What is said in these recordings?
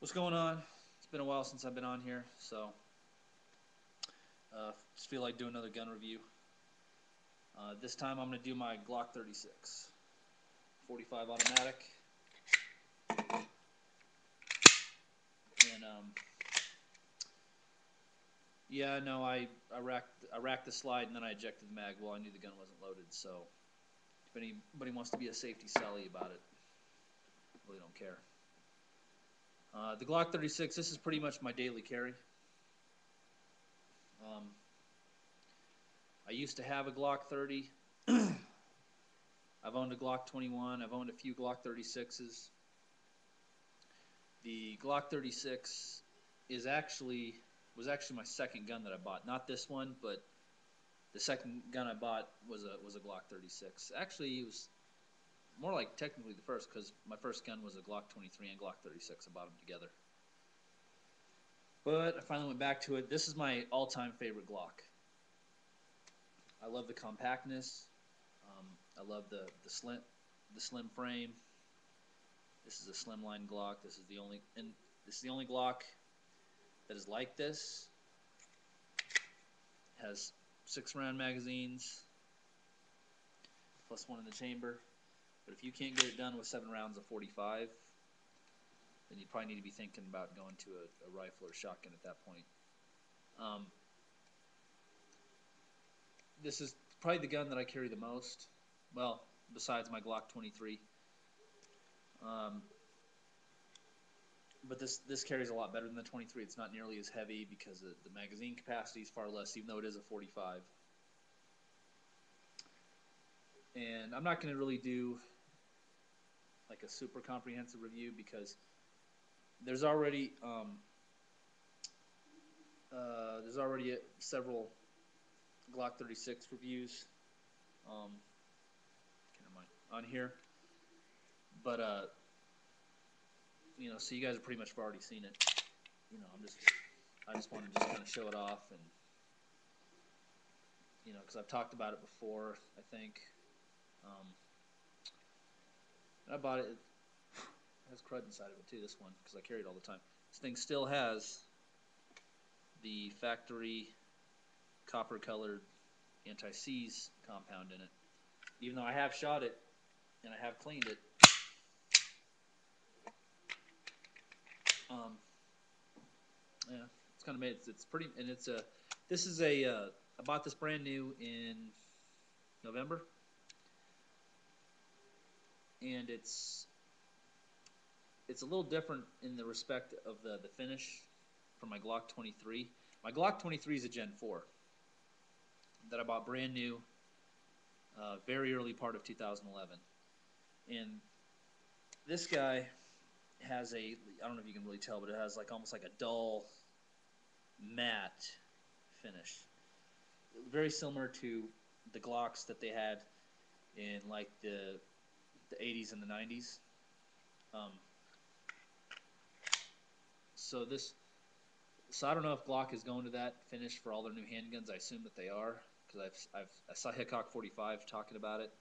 What's going on? It's been a while since I've been on here, so just feel like doing another gun review. This time I'm going to do my Glock 36, 45 automatic, and yeah, no, I racked the slide and then I ejected the mag. Well, I knew the gun wasn't loaded, so if anybody wants to be a safety Sally about it, I really don't care. The Glock 36, this is pretty much my daily carry. I used to have a Glock 30. I've owned a Glock 21. I've owned a few Glock 36s. The Glock 36 was actually my second gun that I bought. Not this one, but the second gun I bought was a Glock 36. Actually, it was more like technically the first, because my first gun was a Glock 23 and Glock 36. I bought them together. But I finally went back to it. This is my all-time favorite Glock. I love the compactness. I love the slim frame. This is a slimline Glock. This is the only Glock that is like this. It has 6-round magazines, plus one in the chamber. But if you can't get it done with 7 rounds of 45, then you probably need to be thinking about going to a rifle or shotgun at that point. This is probably the gun that I carry the most. Well, besides my Glock 23. But this carries a lot better than the 23. It's not nearly as heavy because the magazine capacity is far less, even though it is a 45. And I'm not going to really do like a super comprehensive review because there's already several Glock 36 reviews on here, but so you guys have pretty much already seen it. I just want to kind of show it off, and because I've talked about it before, I think. I bought it. It has crud inside of it too. This one, because I carry it all the time. This thing still has the factory copper-colored anti-seize compound in it. Even though I have shot it and I have cleaned it, yeah, it's kind of made. It's pretty, and it's a. This is a. I bought this brand new in November, and it's a little different in the respect of the finish from my Glock 23. My Glock 23 is a Gen 4 that I bought brand new, very early part of 2011, and this guy has I don't know if you can really tell, but it has almost like a dull matte finish, very similar to the Glocks that they had in like the 80s and the 90s. So I don't know if Glock is going to that finish for all their new handguns. I assume that they are, because I saw Hickok 45 talking about it.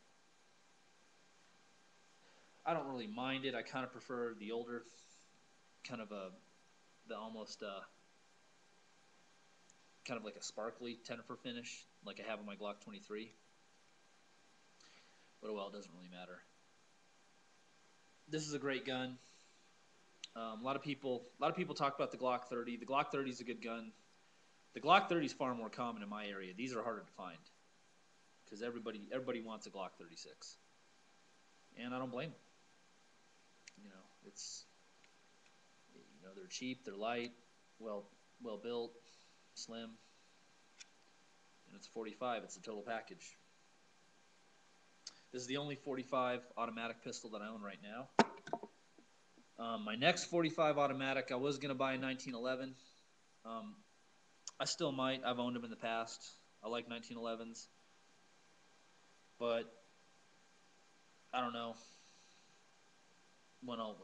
I don't really mind it. I kind of prefer the older, kind of the almost kind of like a sparkly Tennifer finish, like I have on my Glock 23. But well, it doesn't really matter. This is a great gun. A lot of people talk about the Glock 30. The Glock 30 is a good gun. The Glock 30 is far more common in my area. These are harder to find because everybody wants a Glock 36, and I don't blame them. They're cheap, they're light, well built, slim, and it's 45. It's a total package. This is the only 45 automatic pistol that I own right now. My next 45 automatic, I was going to buy a 1911. I still might. I've owned them in the past. I like 1911s. But I don't know when I'll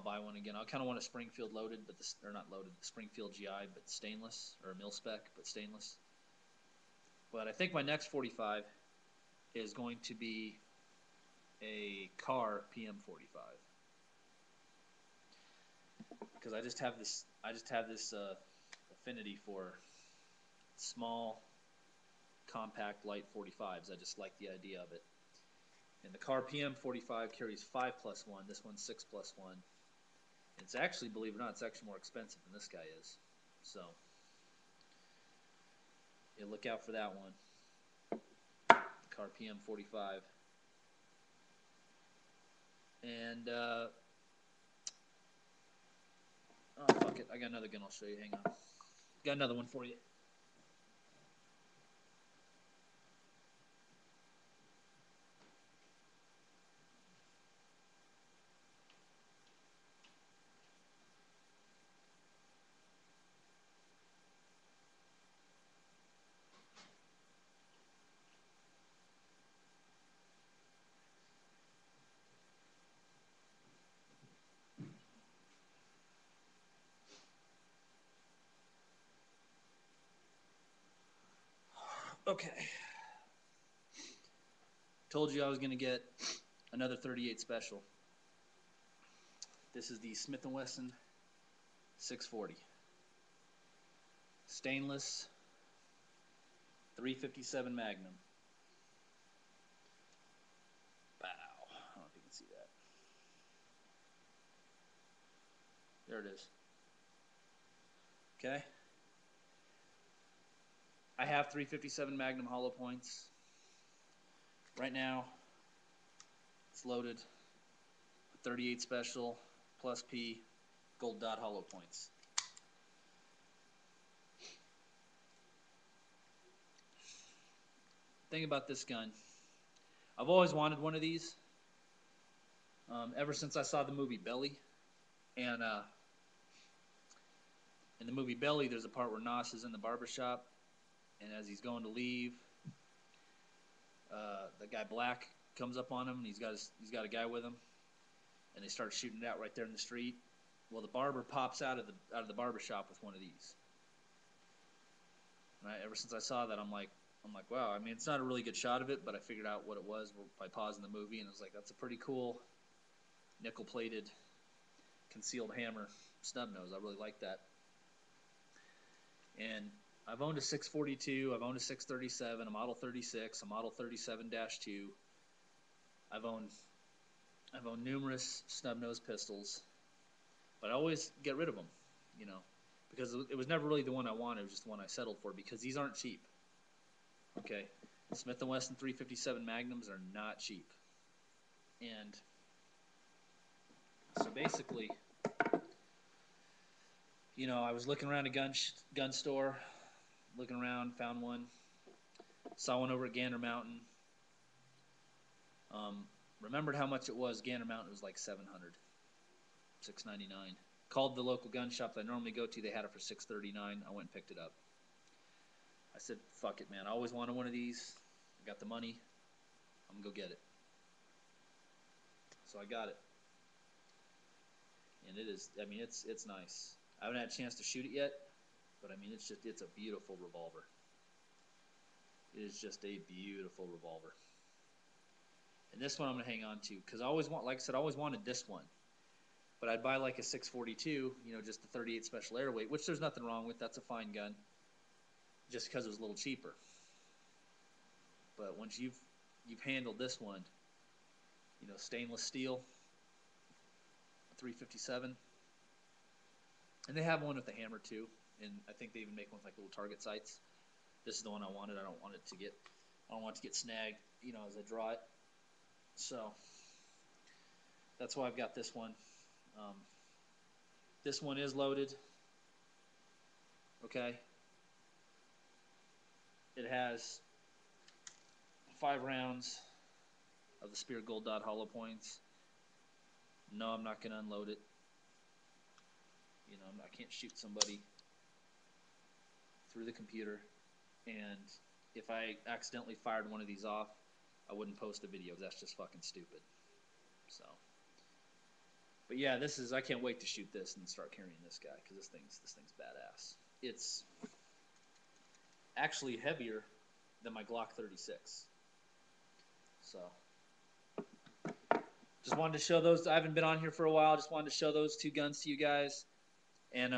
buy one again. I kind of want a Springfield loaded, but they're not loaded. The Springfield GI, but stainless, or a mil spec, but stainless. But I think my next 45 is going to be a Car PM45. because I just have this affinity for small, compact, light 45s. I just like the idea of it. And the Car PM 45 carries 5+1. This one's 6+1. It's actually, believe it or not, it's actually more expensive than this guy is. So, yeah, look out for that one. The Car PM 45. And, oh, fuck it. I got another gun I'll show you. Hang on. Got another one for you. Okay. Told you I was going to get another 38 special. This is the Smith & Wesson 640. Stainless 357 Magnum. Wow. I don't know if you can see that. There it is. Okay. I have 357 Magnum hollow points. Right now, it's loaded with 38 special plus P gold dot hollow points. Thing about this gun, I've always wanted one of these ever since I saw the movie Belly. And in the movie Belly, there's a part where Nos is in the barbershop, and as he's going to leave, the guy Black comes up on him, and he's got a guy with him, and they start shooting it out right there in the street. Well, the barber pops out of the barbershop with one of these. Right? Ever since I saw that, I'm like, wow. I mean, it's not a really good shot of it, but I figured out what it was by pausing the movie, and I was like, that's a pretty cool nickel-plated concealed hammer snub nose. I really like that. And I've owned a 642, I've owned a 637, a Model 36, a Model 37-2. I've owned numerous snub nose pistols, but I always get rid of them, you know, because it was never really the one I wanted. It was just the one I settled for because these aren't cheap. Okay, Smith & Wesson 357 Magnums are not cheap, and so basically, you know, I was looking around a gun store, looking around, found one, saw one over at Gander Mountain. Remembered how much it was. Gander Mountain was like $700, $699. Called the local gun shop that I normally go to. They had it for $639. I went and picked it up. I said, fuck it, man. I always wanted one of these. I got the money. I'm going to go get it. So I got it. And it is, I mean, it's nice. I haven't had a chance to shoot it yet, but I mean, it's a beautiful revolver. It is just a beautiful revolver. And this one I'm going to hang on to because I always like I said, I always wanted this one. But I'd buy like a 642, you know, just the 38 Special Airweight, which there's nothing wrong with. That's a fine gun, just because it was a little cheaper. But once you've handled this one, you know, stainless steel, 357, and they have one with the hammer too, and I think they even make one with like little target sights. This is the one I wanted. I don't want it to get snagged, you know, as I draw it. So that's why I've got this one. This one is loaded. Okay. It has 5 rounds of the Spear Gold Dot hollow points. No, I'm not going to unload it. You know, I can't shoot somebody through the computer. And if I accidentally fired one of these off, I wouldn't post a video. That's just fucking stupid. So, but yeah, I can't wait to shoot this and start carrying this guy because this thing's badass. It's actually heavier than my Glock 36. So, just wanted to show those. I haven't been on here for a while. Just wanted to show those 2 guns to you guys. And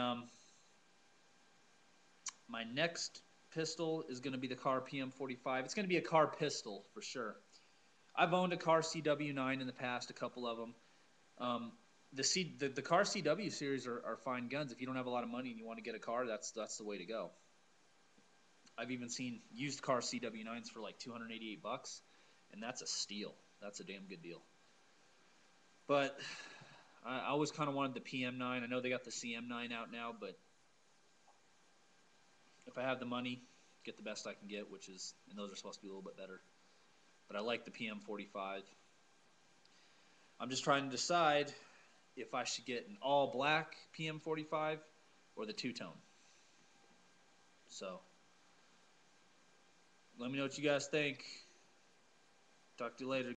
my next pistol is going to be the Car PM45. It's going to be a Car pistol for sure. I've owned a Car CW9 in the past, a couple of them. The Car CW series are fine guns. If you don't have a lot of money and you want to get a car, that's the way to go. I've even seen used Car CW9s for like $288, and that's a steal. That's a damn good deal. But I always kind of wanted the PM9. I know they got the CM9 out now, but if I have the money, get the best I can get, and those are supposed to be a little bit better. But I like the PM45. I'm just trying to decide if I should get an all black PM45 or the two-tone. So let me know what you guys think. Talk to you later.